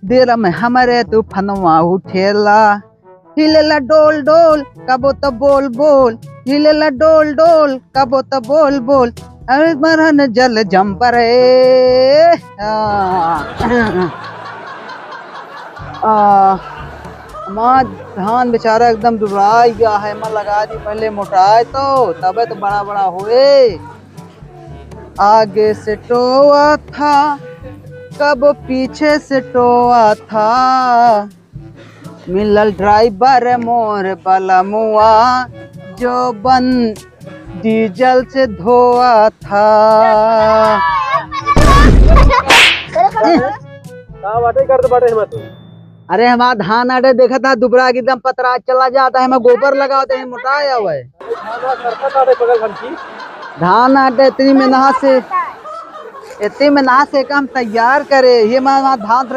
देर में हमारे तूफानवा उठेला, हिलेला डोल डोल कबो तो बोल बोल, हिलेला डोल डोल कबो तो बोल बोल, अरे मरन जल जंपर माँ धान बेचारा एकदम दुबराई गया है। माँ लगा दी पहले मोटाए तो तबे तो बड़ा बड़ा हुए। आगे से टोआ था कब पीछे से टोआ था, मिलल ड्राइवर मोर बला मुआ जो बन डीजल से धोआ था। अरे हमारा धान आटे देखा था दुबरा एकदम पतरा चला जाता है, मैं गोबर लगाते हैं मोटाया हुआ है। धान आटे इतनी मेहनत से काम तैयार करे, ये मैं धान